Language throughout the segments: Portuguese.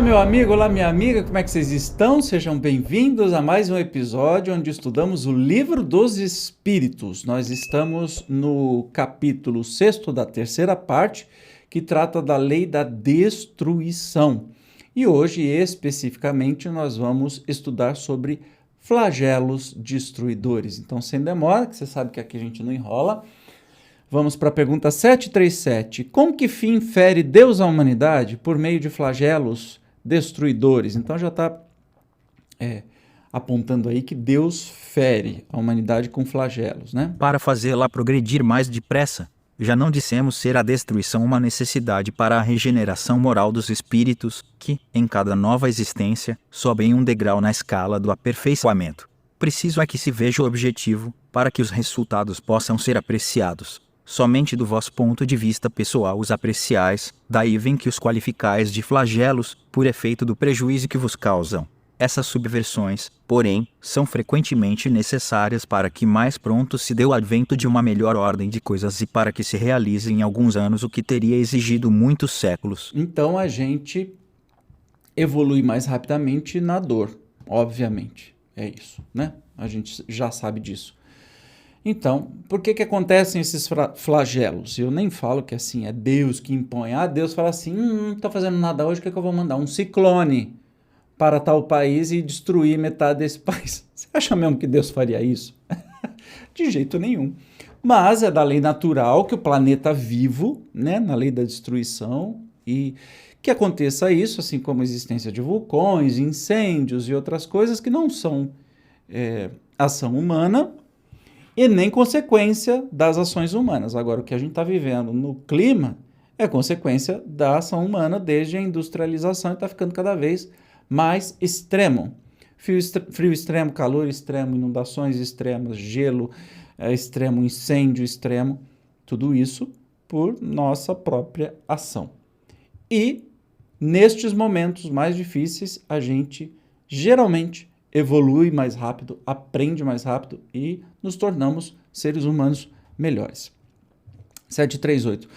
meu amigo, olá, minha amiga, como é que vocês estão? Sejam bem-vindos a mais um episódio onde estudamos o Livro dos Espíritos. Nós estamos no capítulo 6º da terceira parte, que trata da lei da destruição. E hoje, especificamente, nós vamos estudar sobre flagelos destruidores. Então, sem demora, que você sabe que aqui a gente não enrola, vamos para a pergunta 737. Com que fim fere Deus a humanidade por meio de flagelos destruidores? Então já está apontando aí que Deus fere a humanidade com flagelos, né? Para fazê-la progredir mais depressa. Já não dissemos ser a destruição uma necessidade para a regeneração moral dos espíritos, que, em cada nova existência, sobem um degrau na escala do aperfeiçoamento. Preciso é que se veja o objetivo, para que os resultados possam ser apreciados. Somente do vosso ponto de vista pessoal os apreciais, daí vem que os qualificais de flagelos, por efeito do prejuízo que vos causam. Essas subversões, porém, são frequentemente necessárias para que mais pronto se dê o advento de uma melhor ordem de coisas e para que se realize em alguns anos o que teria exigido muitos séculos. Então a gente evolui mais rapidamente na dor, obviamente. É isso, né? A gente já sabe disso. Então, por que acontecem esses flagelos? Eu nem falo que assim, é Deus que impõe. Ah, Deus fala assim, não estou fazendo nada hoje, o que eu vou mandar? Um ciclone para tal país e destruir metade desse país. Você acha mesmo que Deus faria isso? De jeito nenhum. Mas é da lei natural que o planeta vivo, né, na lei da destruição, e que aconteça isso, assim como a existência de vulcões, incêndios e outras coisas que não são ação humana, e nem consequência das ações humanas. Agora, o que a gente está vivendo no clima é consequência da ação humana desde a industrialização e está ficando cada vez mais extremo. Frio extremo, calor extremo, inundações extremas, gelo extremo, incêndio extremo, tudo isso por nossa própria ação. E, nestes momentos mais difíceis, a gente geralmente evolui mais rápido, aprende mais rápido e nos tornamos seres humanos melhores. 738.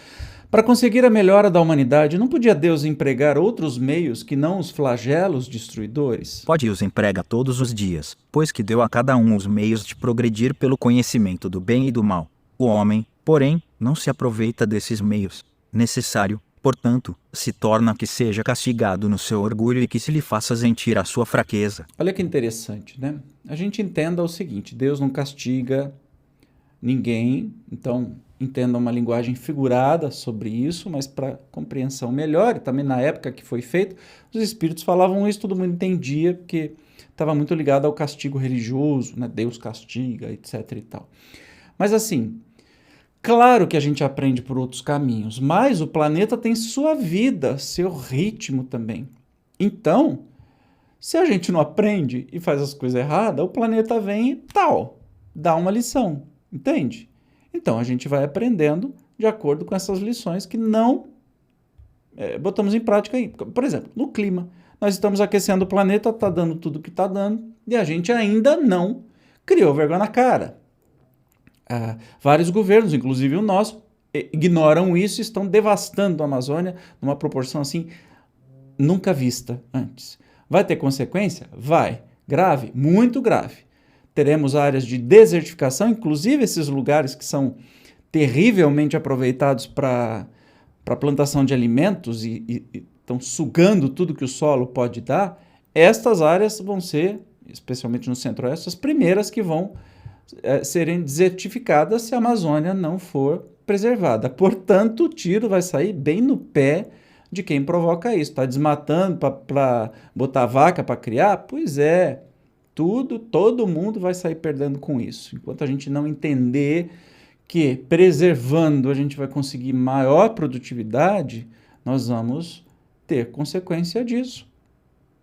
Para conseguir a melhora da humanidade, não podia Deus empregar outros meios que não os flagelos destruidores? Pode os emprega todos os dias, pois que deu a cada um os meios de progredir pelo conhecimento do bem e do mal. O homem, porém, não se aproveita desses meios. Necessário, portanto, se torna que seja castigado no seu orgulho e que se lhe faça sentir a sua fraqueza. Olha que interessante, né? A gente entenda o seguinte, Deus não castiga ninguém, então entenda uma linguagem figurada sobre isso, mas para compreensão melhor, e também na época que foi feito, os espíritos falavam isso, todo mundo entendia, porque estava muito ligado ao castigo religioso, né? Deus castiga, etc. e tal. Mas assim, claro que a gente aprende por outros caminhos, mas o planeta tem sua vida, seu ritmo também. Então, se a gente não aprende e faz as coisas erradas, o planeta vem e tal, dá uma lição, entende? Então, a gente vai aprendendo de acordo com essas lições que não botamos em prática aí. Por exemplo, no clima, nós estamos aquecendo o planeta, está dando tudo o que está dando, e a gente ainda não criou vergonha na cara. Vários governos, inclusive o nosso, ignoram isso e estão devastando a Amazônia numa proporção assim nunca vista antes. Vai ter consequência? Vai. Grave? Muito grave. Teremos áreas de desertificação, inclusive esses lugares que são terrivelmente aproveitados para plantação de alimentos e estão sugando tudo que o solo pode dar. Estas áreas vão ser, especialmente no centro-oeste, as primeiras que vão serem desertificadas se a Amazônia não for preservada. Portanto, o tiro vai sair bem no pé de quem provoca isso. Está desmatando para botar vaca para criar? Pois é, todo mundo vai sair perdendo com isso. Enquanto a gente não entender que preservando a gente vai conseguir maior produtividade, nós vamos ter consequência disso,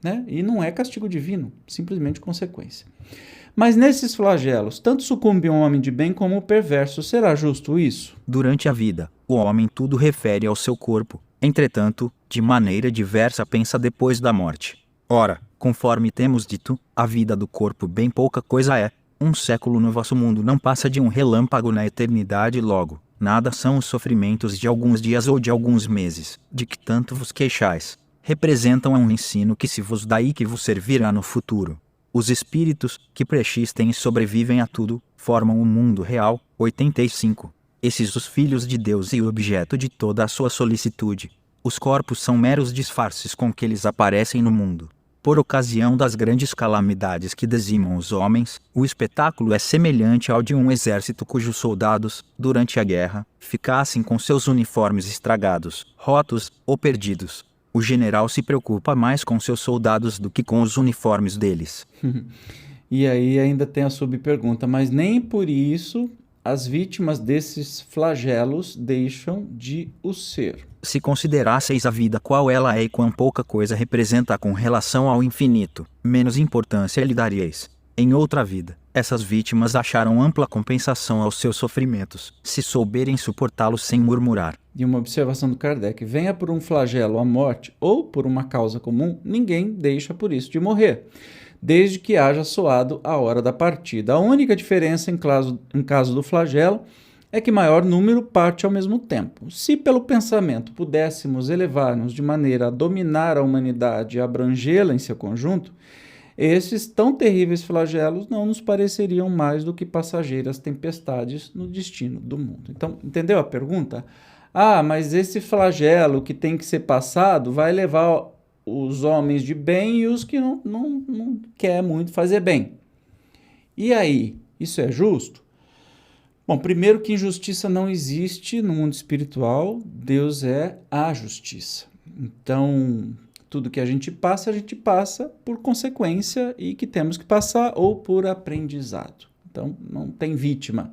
né? E não é castigo divino, simplesmente consequência. Mas nesses flagelos, tanto sucumbe um homem de bem como o perverso. Será justo isso? Durante a vida, o homem tudo refere ao seu corpo. Entretanto, de maneira diversa pensa depois da morte. Ora, conforme temos dito, a vida do corpo bem pouca coisa é. Um século no vosso mundo não passa de um relâmpago na eternidade logo. Nada são os sofrimentos de alguns dias ou de alguns meses, de que tanto vos queixais. representam um ensino que se vos dá e que vos servirá no futuro. Os espíritos, que persistem e sobrevivem a tudo, formam o mundo real. 85. Esses os filhos de Deus e o objeto de toda a sua solicitude. Os corpos são meros disfarces com que eles aparecem no mundo. Por ocasião das grandes calamidades que dizimam os homens, o espetáculo é semelhante ao de um exército cujos soldados, durante a guerra, ficassem com seus uniformes estragados, rotos ou perdidos. O general se preocupa mais com seus soldados do que com os uniformes deles. E aí ainda tem a subpergunta, mas nem por isso as vítimas desses flagelos deixam de o ser. Se considerasseis a vida qual ela é e quão pouca coisa representa com relação ao infinito, menos importância lhe daríeis. Em outra vida, essas vítimas acharam ampla compensação aos seus sofrimentos, se souberem suportá-los sem murmurar. E uma observação do Kardec: venha por um flagelo a morte ou por uma causa comum, ninguém deixa por isso de morrer, desde que haja soado a hora da partida. A única diferença em caso do flagelo é que maior número parte ao mesmo tempo. Se pelo pensamento pudéssemos elevar-nos de maneira a dominar a humanidade e abrangê-la em seu conjunto, esses tão terríveis flagelos não nos pareceriam mais do que passageiras tempestades no destino do mundo. Então, entendeu a pergunta? Ah, mas esse flagelo que tem que ser passado vai levar os homens de bem e os que não quer muito fazer bem. E aí, isso é justo? Bom, primeiro que injustiça não existe no mundo espiritual, Deus é a justiça. Então, tudo que a gente passa por consequência e que temos que passar ou por aprendizado. Então, não tem vítima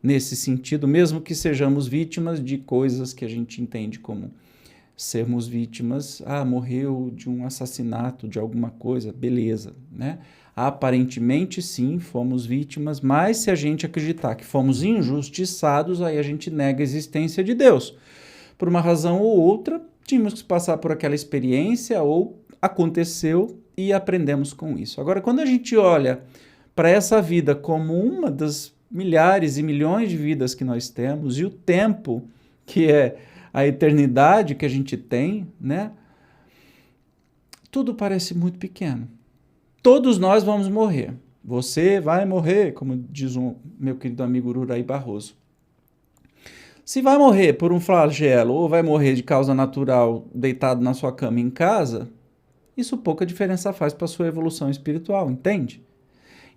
nesse sentido, mesmo que sejamos vítimas de coisas que a gente entende como sermos vítimas. Ah, morreu de um assassinato, de alguma coisa, beleza, né? Aparentemente, sim, fomos vítimas, mas se a gente acreditar que fomos injustiçados, aí a gente nega a existência de Deus. Por uma razão ou outra, tínhamos que passar por aquela experiência ou aconteceu e aprendemos com isso. Agora, quando a gente olha para essa vida como uma das milhares e milhões de vidas que nós temos e o tempo, que é a eternidade que a gente tem, né? Tudo parece muito pequeno. Todos nós vamos morrer. Você vai morrer, como diz o meu querido amigo Ururaí Barroso. Se vai morrer por um flagelo ou vai morrer de causa natural deitado na sua cama em casa, isso pouca diferença faz para a sua evolução espiritual, entende?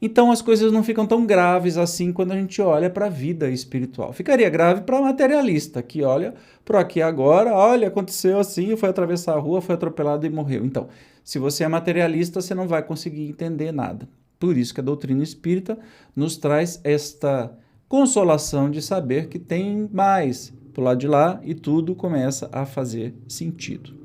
Então as coisas não ficam tão graves assim quando a gente olha para a vida espiritual. Ficaria grave para o materialista, que olha para aqui agora, olha, aconteceu assim, foi atravessar a rua, foi atropelado e morreu. Então, se você é materialista, você não vai conseguir entender nada. Por isso que a doutrina espírita nos traz esta consolação de saber que tem mais pro lado de lá e tudo começa a fazer sentido.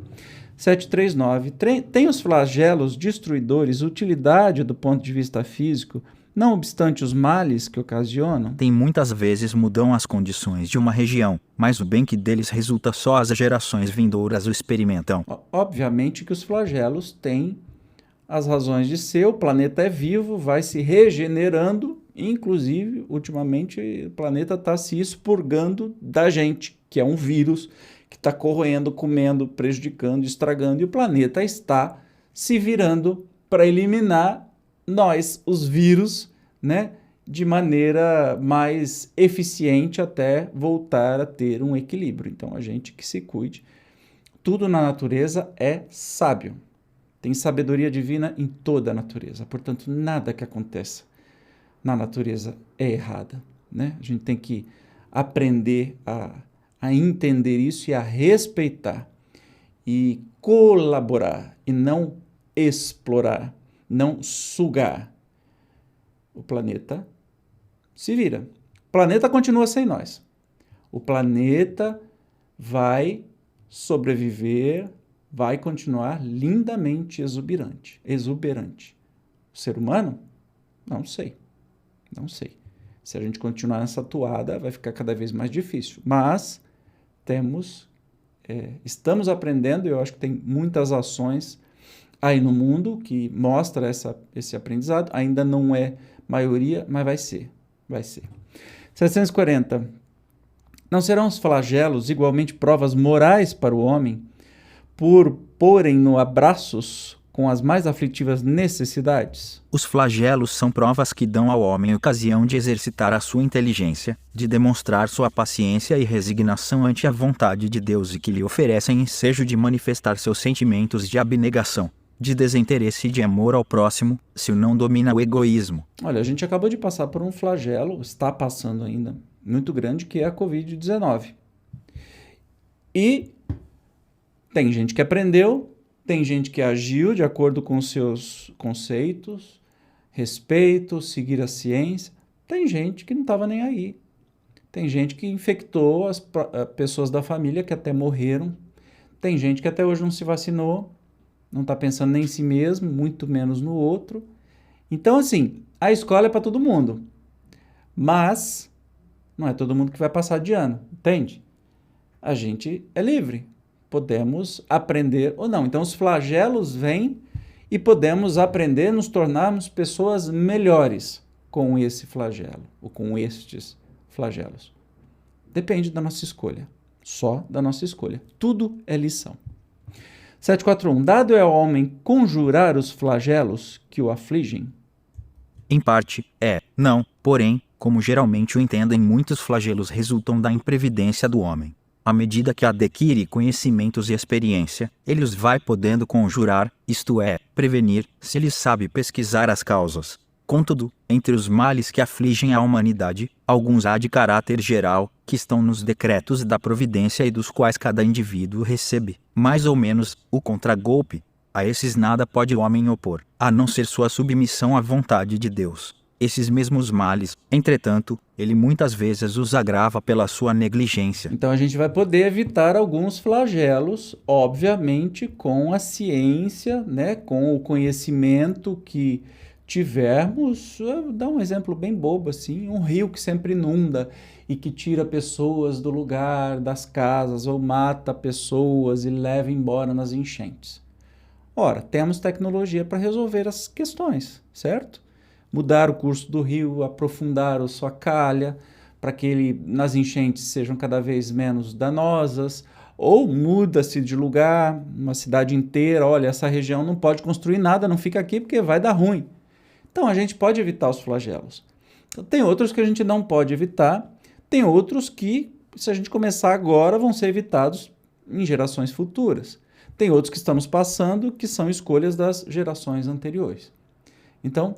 739. Tem os flagelos destruidores utilidade do ponto de vista físico, não obstante os males que ocasionam? Tem muitas vezes mudam as condições de uma região, mas o bem que deles resulta só as gerações vindouras o experimentam. Obviamente que os flagelos têm as razões de ser, o planeta é vivo, vai se regenerando, inclusive, ultimamente, o planeta está se expurgando da gente, que é um vírus que está corroendo, comendo, prejudicando, estragando, e o planeta está se virando para eliminar nós, os vírus, né, de maneira mais eficiente até voltar a ter um equilíbrio. Então, a gente que se cuide. Tudo na natureza é sábio. Tem sabedoria divina em toda a natureza. Portanto, nada que aconteça na natureza é errada, né? A gente tem que aprender a entender isso e a respeitar e colaborar e não explorar, não sugar. O planeta se vira. O planeta continua sem nós. O planeta vai sobreviver, vai continuar lindamente exuberante. O ser humano? Não sei. Se a gente continuar nessa toada, vai ficar cada vez mais difícil. Mas estamos aprendendo, eu acho que tem muitas ações aí no mundo que mostra esse aprendizado. Ainda não é maioria, mas vai ser. 740. Não serão os flagelos igualmente provas morais para o homem, por porem-no a braços com as mais aflitivas necessidades? Os flagelos são provas que dão ao homem ocasião de exercitar a sua inteligência, de demonstrar sua paciência e resignação ante a vontade de Deus e que lhe oferecem ensejo de manifestar seus sentimentos de abnegação, de desinteresse e de amor ao próximo, se o não domina o egoísmo. Olha, a gente acabou de passar por um flagelo, está passando ainda, muito grande, que é a Covid-19. E tem gente que aprendeu, tem gente que agiu de acordo com os seus conceitos, respeito, seguir a ciência. Tem gente que não estava nem aí. Tem gente que infectou as pessoas da família que até morreram. Tem gente que até hoje não se vacinou, não está pensando nem em si mesmo, muito menos no outro. Então, assim, a escola é para todo mundo, mas não é todo mundo que vai passar de ano, entende? A gente é livre, podemos aprender ou não. Então, os flagelos vêm e podemos aprender, nos tornarmos pessoas melhores com esse flagelo, ou com estes flagelos. Depende da nossa escolha, só da nossa escolha. Tudo é lição. 741. Dado é ao homem conjurar os flagelos que o afligem? Em parte, não, porém, como geralmente o entendem, muitos flagelos resultam da imprevidência do homem. À medida que adquire conhecimentos e experiência, ele os vai podendo conjurar, isto é, prevenir, se ele sabe pesquisar as causas. Contudo, entre os males que afligem a humanidade, alguns há de caráter geral, que estão nos decretos da providência e dos quais cada indivíduo recebe, mais ou menos, o contragolpe. A esses nada pode o homem opor, a não ser sua submissão à vontade de Deus. Esses mesmos males, entretanto, ele muitas vezes os agrava pela sua negligência. Então a gente vai poder evitar alguns flagelos, obviamente, com a ciência, né, com o conhecimento que tivermos. Vou dar um exemplo bem bobo assim, um rio que sempre inunda e que tira pessoas do lugar, das casas, ou mata pessoas e leva embora nas enchentes. Ora, temos tecnologia para resolver as questões, certo? Mudar o curso do rio, aprofundar a sua calha, para que ele, nas enchentes sejam cada vez menos danosas, ou muda-se de lugar, uma cidade inteira, olha, essa região não pode construir nada, não fica aqui porque vai dar ruim. Então a gente pode evitar os flagelos. Tem outros que a gente não pode evitar, tem outros que, se a gente começar agora, vão ser evitados em gerações futuras. Tem outros que estamos passando que são escolhas das gerações anteriores. Então,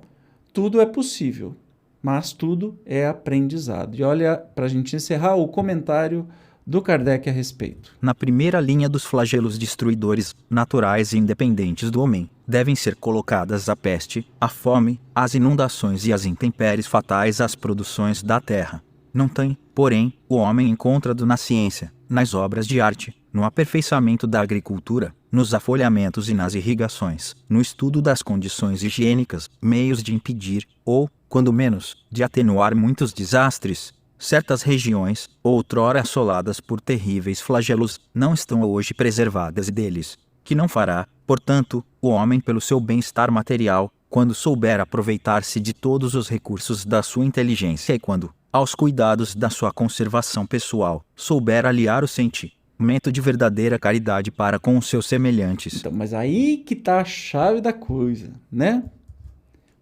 tudo é possível, mas tudo é aprendizado. E olha, para a gente encerrar, o comentário do Kardec a respeito. Na primeira linha dos flagelos destruidores, naturais e independentes do homem, devem ser colocadas a peste, a fome, as inundações e as intempéries fatais às produções da terra. Não tem, porém, o homem encontrado na ciência, nas obras de arte, no aperfeiçoamento da agricultura, nos afolhamentos e nas irrigações, no estudo das condições higiênicas, meios de impedir, ou, quando menos, de atenuar muitos desastres. Certas regiões, outrora assoladas por terríveis flagelos, não estão hoje preservadas deles. Que não fará, portanto, o homem pelo seu bem-estar material, quando souber aproveitar-se de todos os recursos da sua inteligência e quando, aos cuidados da sua conservação pessoal, souber aliar o sentimento de verdadeira caridade para com os seus semelhantes. Então, mas aí que está a chave da coisa, né?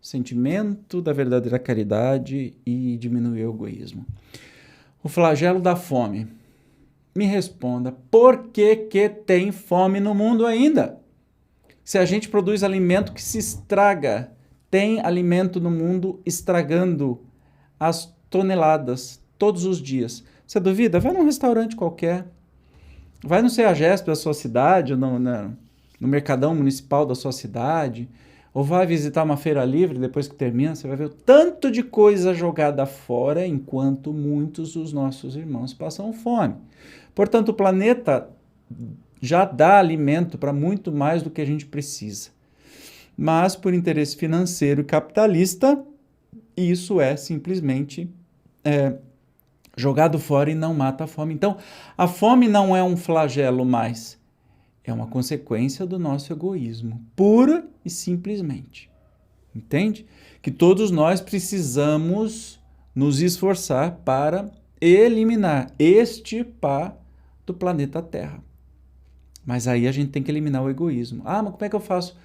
O sentimento da verdadeira caridade e diminuir o egoísmo. O flagelo da fome. Me responda, por que tem fome no mundo ainda? Se a gente produz alimento que se estraga, tem alimento no mundo estragando as toneladas todos os dias. Você duvida? Vai num restaurante qualquer, vai no CEAGESP da sua cidade, ou no Mercadão Municipal da sua cidade, ou vai visitar uma feira livre, depois que termina, você vai ver o tanto de coisa jogada fora, enquanto muitos dos nossos irmãos passam fome. Portanto, o planeta já dá alimento para muito mais do que a gente precisa. Mas, por interesse financeiro e capitalista, isso é simplesmente jogado fora e não mata a fome. Então, a fome não é um flagelo mais, é uma consequência do nosso egoísmo, pura e simplesmente. Entende? Que todos nós precisamos nos esforçar para eliminar, extirpar do planeta Terra. Mas aí a gente tem que eliminar o egoísmo. Ah, mas como é que eu faço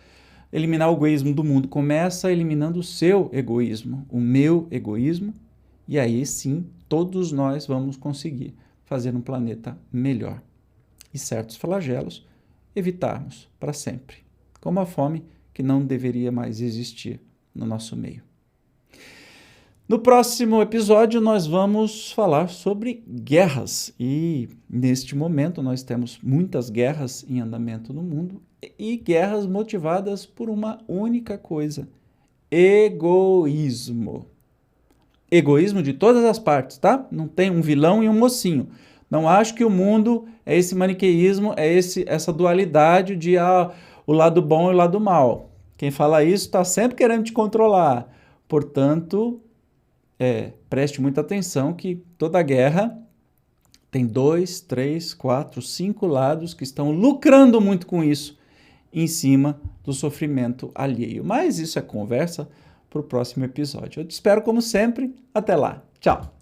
eliminar o egoísmo do mundo? Começa eliminando o seu egoísmo, o meu egoísmo, e aí sim todos nós vamos conseguir fazer um planeta melhor. E certos flagelos evitarmos para sempre, como a fome que não deveria mais existir no nosso meio. No próximo episódio nós vamos falar sobre guerras e neste momento nós temos muitas guerras em andamento no mundo e guerras motivadas por uma única coisa: egoísmo. Egoísmo de todas as partes, tá? Não tem um vilão e um mocinho. Não acho que o mundo é esse maniqueísmo, é essa dualidade de o lado bom e o lado mal. Quem fala isso está sempre querendo te controlar. Portanto, preste muita atenção que toda guerra tem 2, 3, 4, 5 lados que estão lucrando muito com isso em cima do sofrimento alheio. Mas isso é conversa para o próximo episódio. Eu te espero como sempre. Até lá. Tchau.